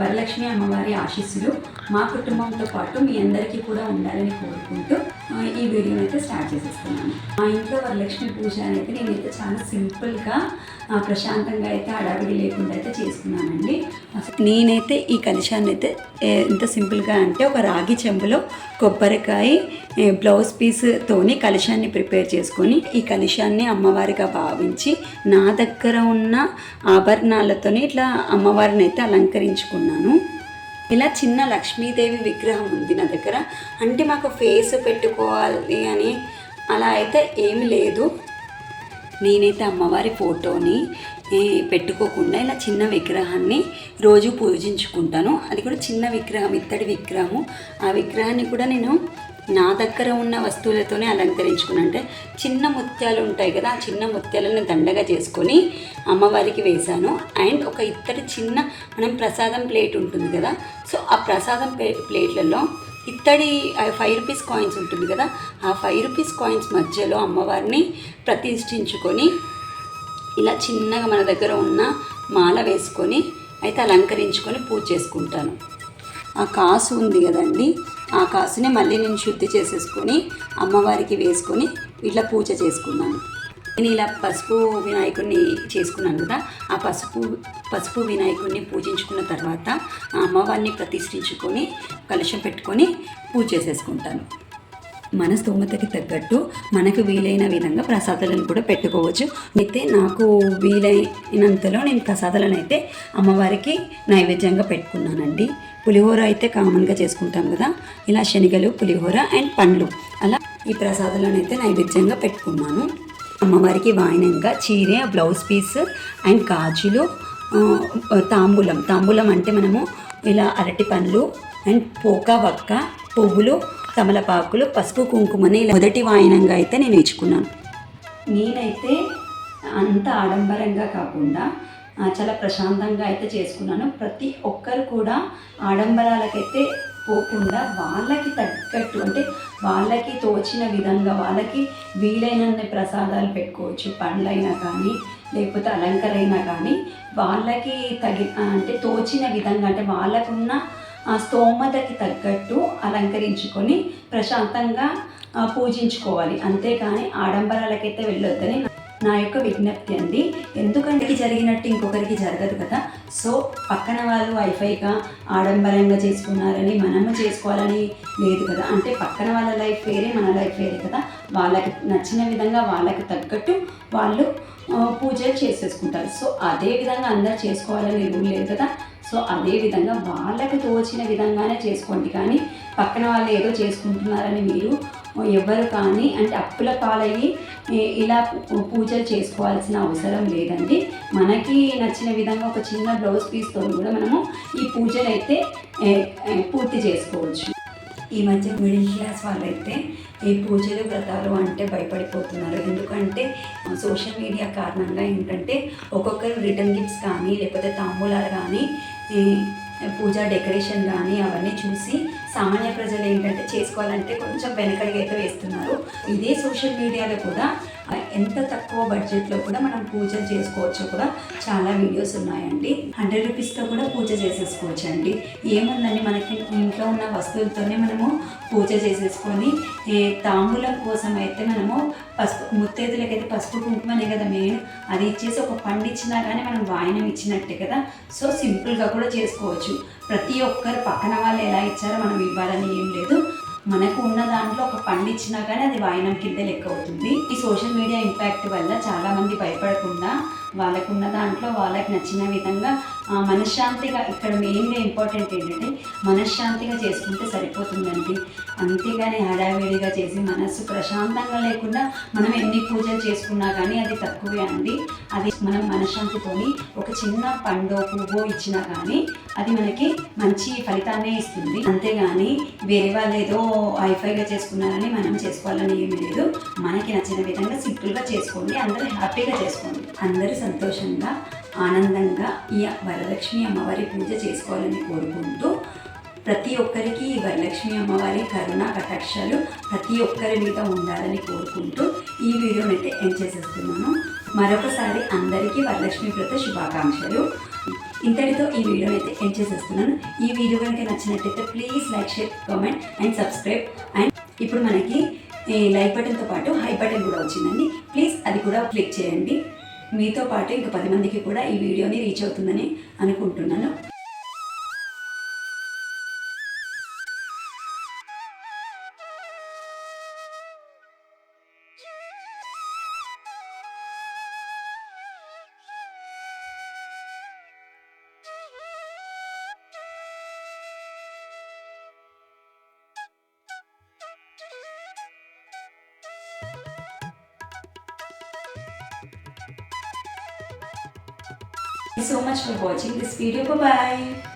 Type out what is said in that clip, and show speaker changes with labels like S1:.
S1: వరలక్ష్మి అమ్మవారి ఆశీస్సులు మా కుటుంబంతో పాటు మీ అందరికీ కూడా ఉండాలని కోరుకుంటూ ఈ వీడియోని అయితే స్టార్ట్ చేసేస్తున్నాను. మా ఇంట్లో వరలక్ష్మి పూజ అనేది నేనైతే చాలా సింపుల్గా ప్రశాంతంగా అయితే హడావిడి లేకుండా అయితే చేసుకున్నానండి. నేనైతే ఈ కలశాన్ని అయితే ఎంత సింపుల్గా అంటే ఒక రాగి చెంబులో కొబ్బరికాయ బ్లౌజ్ పీస్తోని కలశాన్ని ప్రిపేర్ చేసుకొని ఈ కలశాన్ని అమ్మవారిగా భావించి నా దగ్గర ఉన్న ఆభరణాలతోని ఇట్లా అమ్మవారిని అయితే అలంకరించుకున్నాను. ఇలా చిన్న లక్ష్మీదేవి విగ్రహం ఉంది నా దగ్గర. అంటే మాకు ఫేస్ పెట్టుకోవాలి అని అలా అయితే ఏమి లేదు. నేనైతే అమ్మవారి ఫోటోని పెట్టుకోకుండా ఇలా చిన్న విగ్రహాన్ని రోజు పూజించుకుంటాను. అది కూడా చిన్న విగ్రహం, ఇత్తడి విగ్రహము. ఆ విగ్రహాన్ని కూడా నేను నా దగ్గర ఉన్న వస్తువులతోనే అలంకరించుకున్నాను. అంటే చిన్న ముత్యాలు ఉంటాయి కదా, ఆ చిన్న ముత్యాలను దండగా చేసుకొని అమ్మవారికి వేశాను. అండ్ ఒక ఇత్తడి చిన్న మనం ప్రసాదం ప్లేట్ ఉంటుంది కదా, సో ఆ ప్రసాదం ప్లేట్లలో ఇత్తడి 5 రూపీస్ కాయిన్స్ ఉంటుంది కదా, ఆ 5 రూపీస్ కాయిన్స్ మధ్యలో అమ్మవారిని ప్రతిష్ఠించుకొని ఇలా చిన్నగా మన దగ్గర ఉన్న మాల వేసుకొని అయితే అలంకరించుకొని పూజ చేసుకుంటాను. ఆ కాసు ఉంది కదండి, ఆ కాసుని మళ్ళీ నేను శుద్ధి చేసేసుకొని అమ్మవారికి వేసుకొని ఇట్లా పూజ చేసుకున్నాను. నేను ఇలా పసుపు వినాయకుడిని చేసుకున్నాను కదా, ఆ పసుపు వినాయకుడిని పూజించుకున్న తర్వాత ఆ అమ్మవారిని ప్రతిష్ఠించుకొని కలశం పెట్టుకొని పూజ చేసేసుకుంటాను. మన స్తోమతకి తగ్గట్టు మనకు వీలైన విధంగా ప్రసాదాలను కూడా పెట్టుకోవచ్చు. అయితే నాకు వీలైనంతలో నేను ప్రసాదాలను అయితే అమ్మవారికి నైవేద్యంగా పెట్టుకున్నానండి. పులిహోర అయితే కామన్గా చేసుకుంటాం కదా, ఇలా శనగలు, పులిహోర అండ్ పండ్లు అలా ఈ ప్రసాదాలను అయితే నైవేద్యంగా పెట్టుకున్నాను. అమ్మవారికి వాయినంగా చీర, బ్లౌజ్ పీస్ అండ్ గాజులు, తాంబూలం అంటే మనము ఇలా అరటి పండ్లు అండ్ పోక వక్క, పువ్వులు, తమలపాకులు, పసుపు, కుంకుమని ఇలా మొదటి వాయినంగా అయితే నేను ఇచ్చుకున్నాను. నేనైతే అంత ఆడంబరంగా కాకుండా చాలా ప్రశాంతంగా అయితే చేసుకున్నాను. ప్రతి ఒక్కరు కూడా ఆడంబరాలకైతే పోకుండా వాళ్ళకి తగ్గట్టు, అంటే వాళ్ళకి తోచిన విధంగా వాళ్ళకి వీలైనన్ని ప్రసాదాలు పెట్టుకోవచ్చు. పండ్లైనా కానీ లేకపోతే అలంకరైనా కానీ వాళ్ళకి అంటే తోచిన విధంగా, అంటే వాళ్ళకున్న స్తోమతకి తగ్గట్టు అలంకరించుకొని ప్రశాంతంగా పూజించుకోవాలి. అంతేకాని ఆడంబరాలకైతే వెళ్ళొద్దని నా యొక్క విజ్ఞప్తి అండి. ఎందుకంటే జరిగినట్టు ఇంకొకరికి జరగదు కదా. సో పక్కన వాళ్ళు వైఫైగా ఆడంబరంగా చేసుకున్నారని మనము చేసుకోవాలని లేదు కదా. అంటే పక్కన వాళ్ళ లైఫ్ వేరే, మన లైఫ్ వేరే కదా. వాళ్ళకి నచ్చిన విధంగా వాళ్ళకి తగ్గట్టు వాళ్ళు పూజలు చేసేసుకుంటారు. సో అదే విధంగా అందరు చేసుకోవాలని రూల్ లేదు కదా. సో అదే విధంగా వాళ్ళకి తోచిన విధంగానే చేసుకోండి. కానీ పక్కన వాళ్ళు ఏదో చేసుకుంటున్నారని మీరు ఎవరు కానీ అంటే అప్పుల పాలయ్యి ఇలా పూజలు చేసుకోవాల్సిన అవసరం లేదండి. మనకి నచ్చిన విధంగా ఒక చిన్న బ్లౌజ్ పీస్తో కూడా మనము ఈ పూజలు అయితే పూర్తి చేసుకోవచ్చు. ఈ మధ్య మిడిల్ క్లాస్ వాళ్ళైతే ఈ పూజలు, వ్రతాలు అంటే భయపడిపోతున్నారు. ఎందుకంటే సోషల్ మీడియా కారణంగా ఏంటంటే ఒక్కొక్కరు రిటర్న్ గిఫ్ట్స్ కానీ లేకపోతే తాంబూలాలు కానీ పూజా డెకరేషన్ కానీ అవన్నీ చూసి సామాన్య ప్రజలు ఏంటంటే చేసుకోవాలంటే కొంచెం వెనకడిగా అయితే వేస్తున్నారు. ఇదే సోషల్ మీడియాలో కూడా ఎంత తక్కువ బడ్జెట్లో కూడా మనం పూజలు చేసుకోవచ్చు కూడా చాలా వీడియోస్ ఉన్నాయండి. 100 రూపీస్తో కూడా పూజ చేసేసుకోవచ్చు అండి. ఏముందండి, మనకి ఇంట్లో ఉన్న వస్తువులతోనే మనము పూజ చేసేసుకొని తాంబూలం కోసం అయితే మనము ముత్తైదులకైతే పసుపు కుంకుమనే కదా మెయిన్, అది ఇచ్చేసి ఒక పండు ఇచ్చినా కానీ మనం వాయనం ఇచ్చినట్టే కదా. సో సింపుల్గా కూడా చేసుకోవచ్చు. ప్రతి ఒక్కరు పక్కన వాళ్ళు ఎలా ఇచ్చారో మనం ఇవ్వాలని ఏం లేదు. మనకు ఉన్న దాంట్లో ఒక పండు ఇచ్చినా కానీ అది వాయనం కింద లెక్క అవుతుంది. ఈ సోషల్ మీడియా ఇంపాక్ట్ వల్ల చాలామంది భయపడకుండా వాళ్ళకున్న దాంట్లో వాళ్ళకి నచ్చిన విధంగా మనశ్శాంతిగా, ఇక్కడ మెయిన్గా ఇంపార్టెంట్ ఏంటంటే మనశ్శాంతిగా చేసుకుంటే సరిపోతుందండి. అంతేగాని హడావిడిగా చేసి మనస్సు ప్రశాంతంగా లేకుండా మనం ఎన్ని పూజలు చేసుకున్నా కానీ అది తక్కువే అండి. అది మనం మనశ్శాంతితోని ఒక చిన్న పండో పువ్వో ఇచ్చినా కానీ అది మనకి మంచి ఫలితాన్నే ఇస్తుంది. అంతేగాని వేరే వాళ్ళు ఏదో హైఫైగా చేసుకున్నారని మనం చేసుకోవాలని ఏమీ లేదు. మనకి నచ్చిన విధంగా సింపుల్గా చేసుకోండి, అందరూ హ్యాపీగా చేసుకోండి, అందరూ సంతోషంగా ఆనందంగా ఈ వరలక్ష్మి అమ్మవారి పూజ చేసుకోవాలని కోరుకుంటూ ప్రతి ఒక్కరికి ఈ వరలక్ష్మి అమ్మవారి కరుణ కటాక్షాలు ప్రతి ఒక్కరి మీద ఉండాలని కోరుకుంటూ ఈ వీడియోని అయితే ఎండ్ చేసేస్తున్నాను. మరొకసారి అందరికీ వరలక్ష్మి వ్రత శుభాకాంక్షలు. ఇంతటితో ఈ వీడియోని అయితే ఎండ్ చేసేస్తున్నాను. ఈ వీడియో కనుక నచ్చినట్టయితే please like, share, comment and subscribe. And ఇప్పుడు మనకి ఈ లైక్ బటన్తో పాటు హై బటన్ కూడా వచ్చిందండి. ప్లీజ్ అది కూడా క్లిక్ చేయండి. మీతో పాటు ఇంకా 10 మందికి కూడా ఈ వీడియోని రీచ్ అవుతుందని అనుకుంటున్నాను. Thank you so much for watching this video. Bye bye.